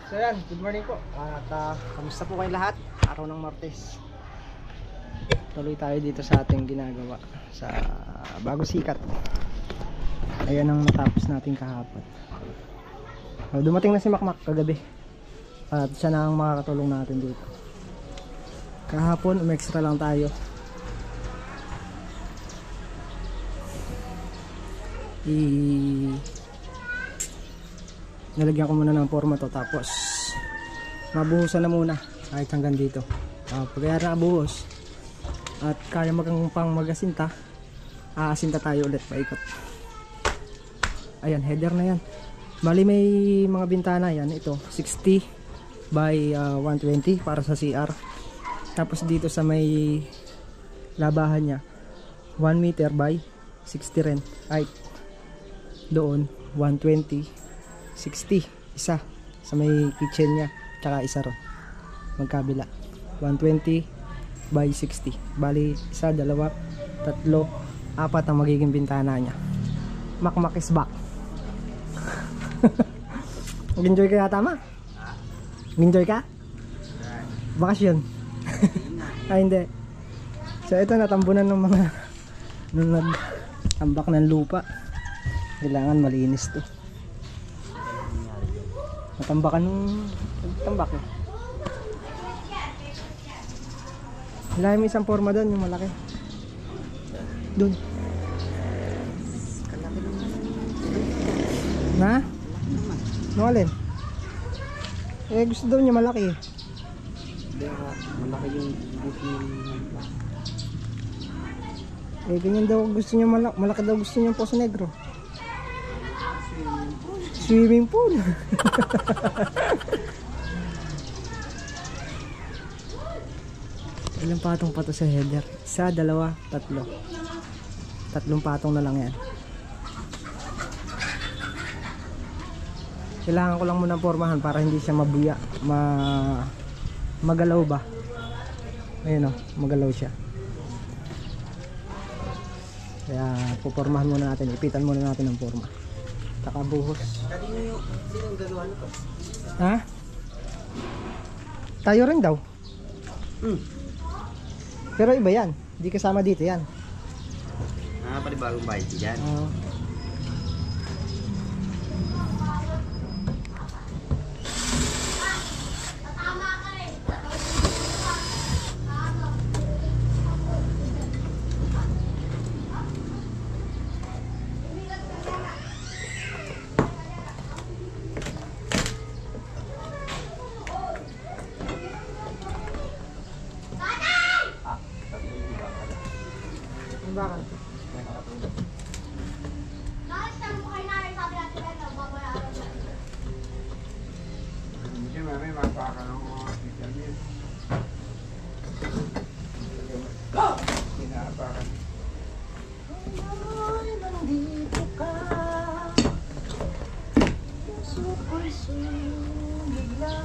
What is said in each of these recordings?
So yan, good morning po. At kamusta po kayo lahat? Araw ng Martes. Tuloy tayo dito sa ating ginagawa sa bago sikat. Ayan ang natapos natin kahapon. Dumating na si Makmak kagabi. At siya na ang makakatulong natin dito. Kahapon umextra lang tayo. Nalagyan ko muna ng forma to, tapos mabuhusan na muna kahit hanggang dito. Pag na buhos at kaya pang magasinta, aasinta tayo ulit paikot. Ayan, header na yan. Bali may mga bintana yan. Ito 60 by 120 para sa CR. Tapos dito sa may labahan nya 1 meter by 60 rin. Ay, doon 120 60, isa sa may kitchen nya, tsaka isa ron magkabila. 120 by 60, bali isa, dalawa, tatlo, apat ang magiging bintana nya. Makmak is back. Nag-enjoy ka yata, Ma? Nag-enjoy ka? Bakasyon? Ay hindi. So ito, natambunan ng mga nung nagtambak ng lupa. Kailangan malinis to. Matambakan nung tambak eh. Hilahin mo isang forma doon, yung malaki. Doon. Na? Nung alin? Eh gusto daw niya malaki eh. Malaki yung gusto niya. Eh ganyan daw gusto niya, malaki daw gusto niya yung Poso Negro. Swimming pool. Ilang patong pa to sa header? Isa, dalawa, tatlo. Tatlong patong na lang yan. Kailangan ko lang muna pormahan para hindi siya mabuya, magalaw ba. Ayun o, magalaw siya. Kaya pupormahan muna natin, ipitan muna natin ang porma. Takabuhos. Sino yung gagawa nito? Ha? Tayo rin daw. Pero iba yan. Hindi kasama dito yan. Panibagong bayad dyan. Bakit? Hindi may mapaka ng mga teacher niya. Pinaapakan. Ay, nandito ka. Super sumigla.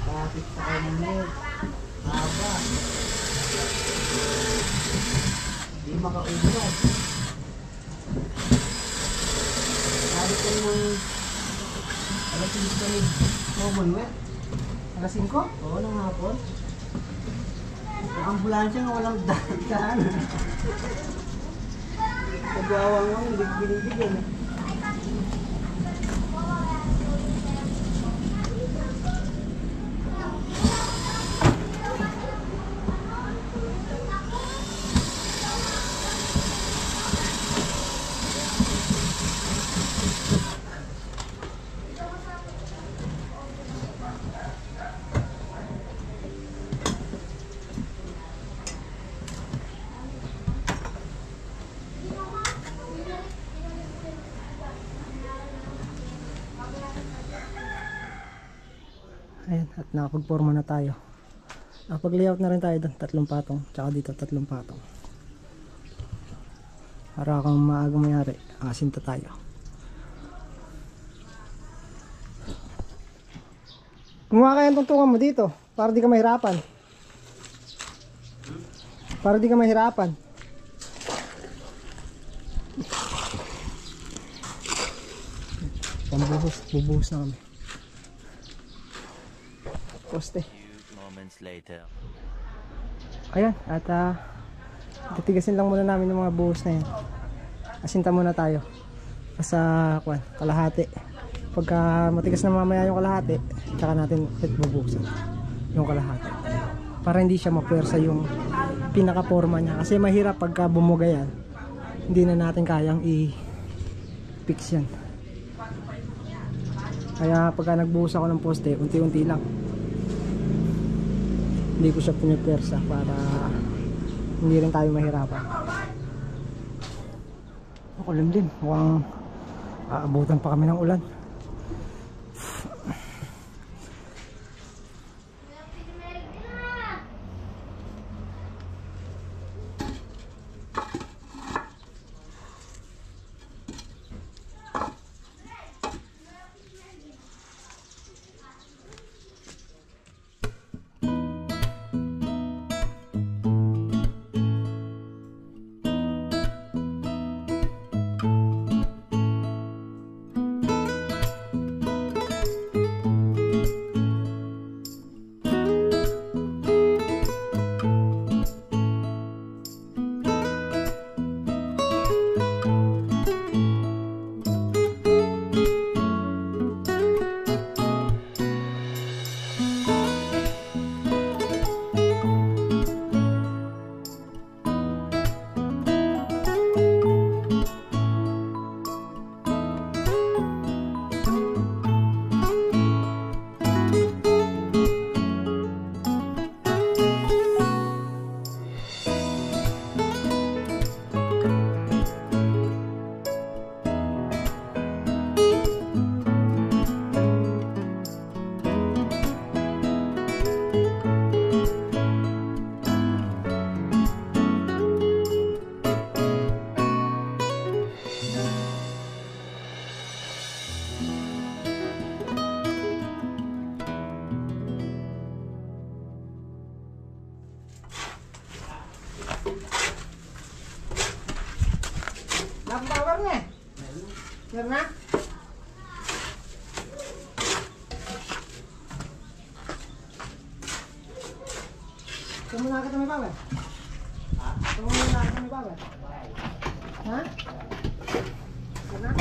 Bakit sa kanilid? Haba. Di makaulog. Sabi ko ng alas 5 ni Commonwealth. Alas 5? Oo, ng hapon. Ang ambulansya nga walang daan. Nagwawang nga, hindi binibigyan. Ayan, at nakapag-forma na tayo. Nakapag-layout na rin tayo doon, 3 patong, tsaka dito 3 patong. Para kung maaga mayari, asinta tayo. Gumawa kaya ang tungtungan mo dito para di ka mahirapan. Para di ka mahirapan. Bubuhos na kami. Poste. Moments later. Ayan, at titigasin lang muna namin yung mga buhos na yan. Asinta muna tayo. Sa kalahati. Pagka matigas na mamaya yung kalahati, tsaka natin bubuhusan yung kalahati. Para hindi siya mapwersa yung pinaka-forma niya. Kasi mahirap pagka bumuga yan. Hindi na natin kayang i-fix yan. Kaya pagka nagbuhos ako ng poste, unti-unti lang. Hindi ko siya pinipersa para hindi rin tayo mahirapan. Makulimlim. Mukhang aabutan pa kami ng ulan. Power na. Meron na? Tumuna kita may power? Tumuna kita may power? Ha? Meron na?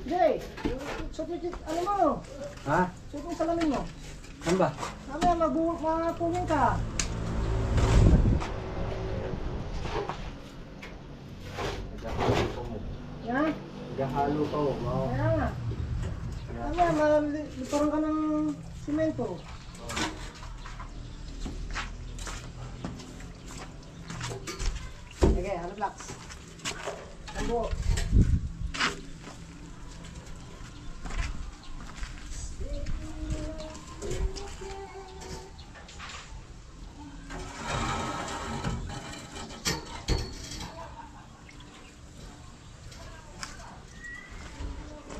Jay, ano mo? Ha? Suot yung salamin mo. Ano ba? Mamaya mapungin ka. Nagahalo pa mo. Yan? Nagahalo pa mo. Kaya nga. Mamaya malituran ka ng simento. Sige, ano blocks? Ang buo.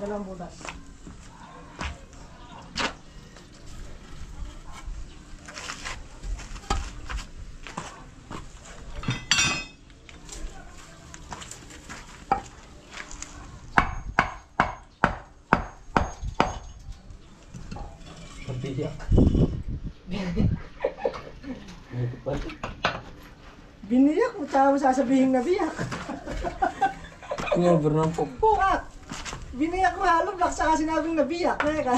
Dalawang butas. Pabiyak. Biniyak mo, tama sasabihin na biyak. Kinover ng popo. Bukat! Biniyak mo halong blocks saka sinabing nabiyak. Teka.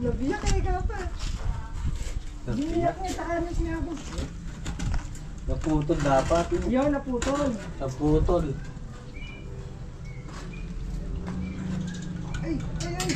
Nabiyak ka pa. Biniyak mo, saka ano sinabi. Naputol dapat. Yun, naputol. Naputol. Ay, ay, ay.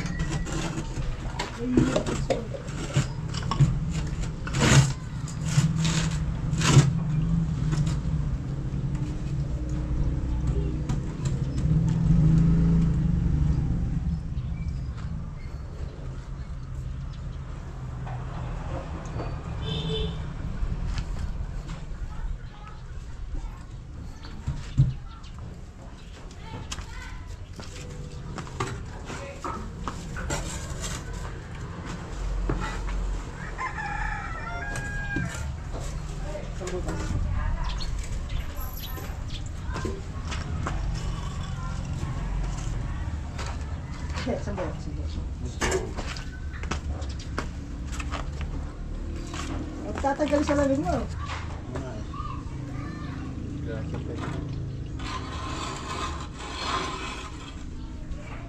Tatagal sa lamig mo.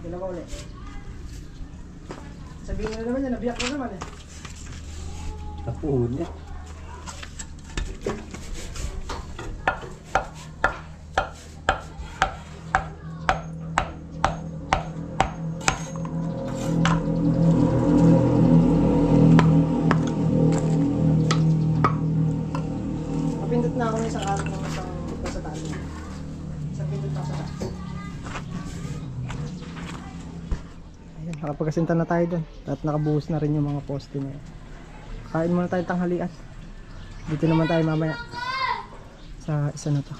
Dalawa ulit. Sabihin mo na naman yan, nabiyak mo naman eh. Tapuhon niya. Napindot na ako ng isang araw ng isang pasataan. Isang pindot pa sa taas. Ayun, nakapagasinta na tayo dun. At nakabuhos na rin yung mga poste na yun. Kain muna tayo tanghalian. Dito naman tayo mamaya. Sa isa na to.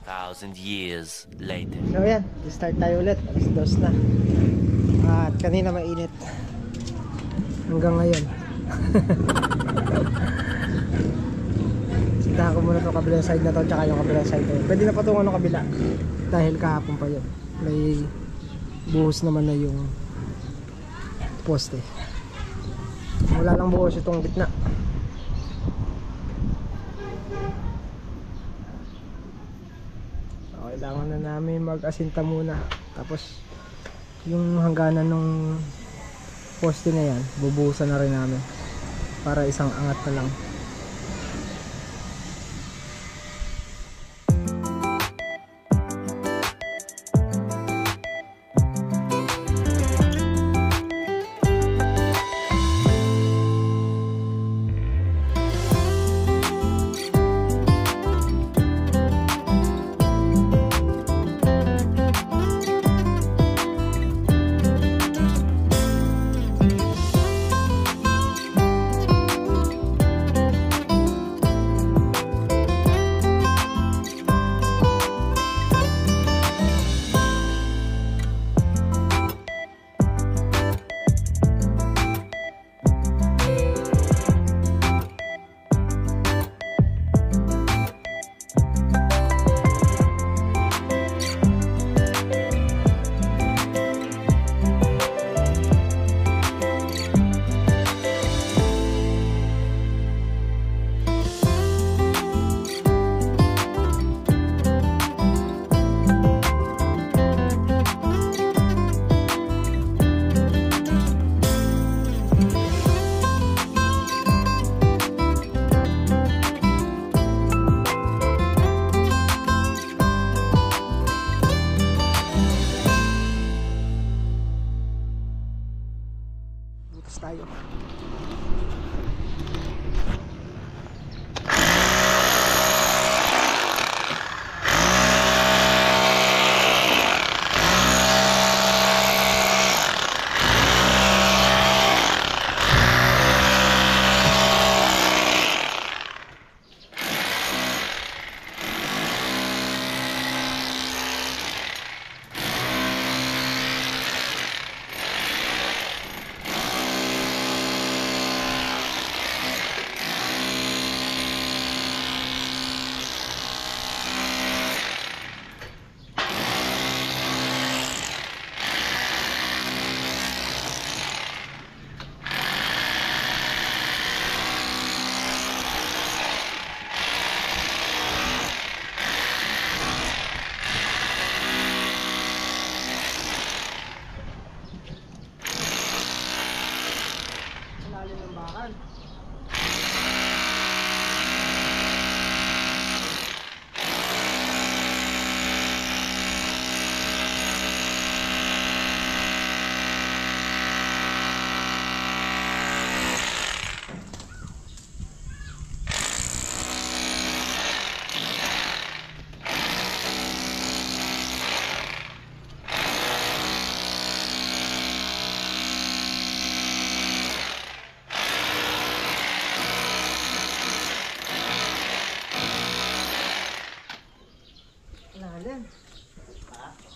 1,000 years later. So yan, start tayo ulit. Alas 2 na. At kanina mainit. Hanggang ngayon. Sintahan ko muna itong kabilang side na to, tsaka yung kabilang side na yun. Pwede na patungan ng kabila. Dahil kahapon pa yun. May buhos naman na yung poste. Wala lang buhos itong gitna. So, kailangan na namin mag-asinta muna. Tapos yung hangganan ng poste na yan, bubuhusan na rin namin para isang angat na lang.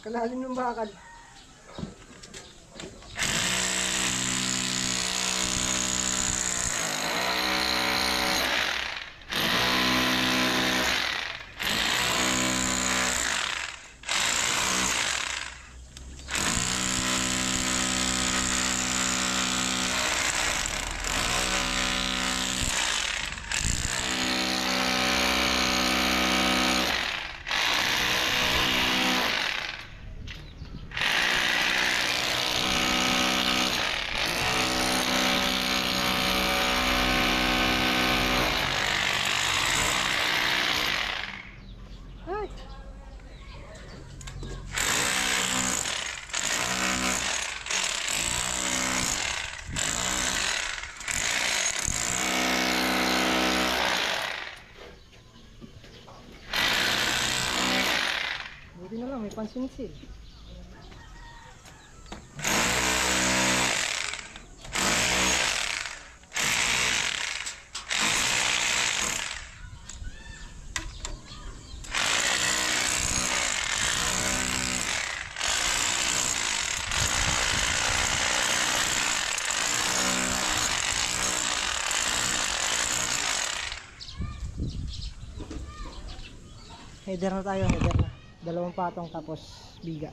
Kalalim ng bakal. Buti na lang, may pansinsil. Header na tayo, header na. 2 patong tapos biga.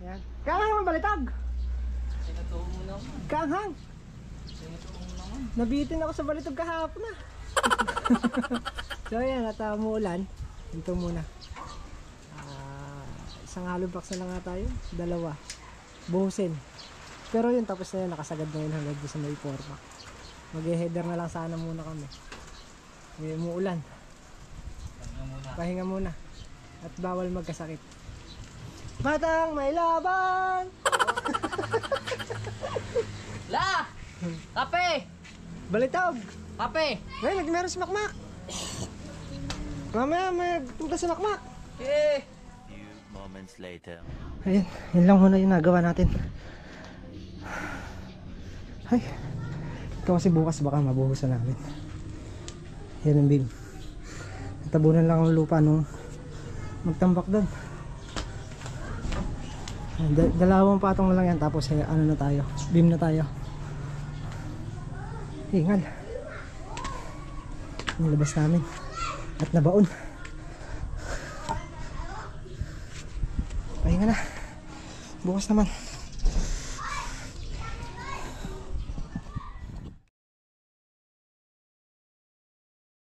Yan. Kaanghang ng balitag. Sinutuong mo naman. Kaanghang. Sinutuong mo naman. Nabitin ako sa balitag kahapon na. So yan, at umuulan. Ito muna. Isang hollow box na lang nga tayo. 2. Buhusin. Pero yun, tapos na yun. Nakasagad na yun hanggang sa may forma. Mag-header na lang sana muna kami. May umuulan. Pahinga muna. At bawal magkasakit. Batang may laban! La! Kape! Balitog! Kape! Ay, meron si Makmak! Mamaya may punta si Makmak! Eh! Few moments later. Ayun, yun lang muna yung nagawa natin. Ay, ito kasi bukas baka mabuhusan namin. Yan ang beam. Natabunan lang ang lupa nung magtambak doon. 2 patong na lang yan, tapos ano na tayo, beam na tayo. Hingal nilabas namin at nabaon. Pahinga na, bukas naman.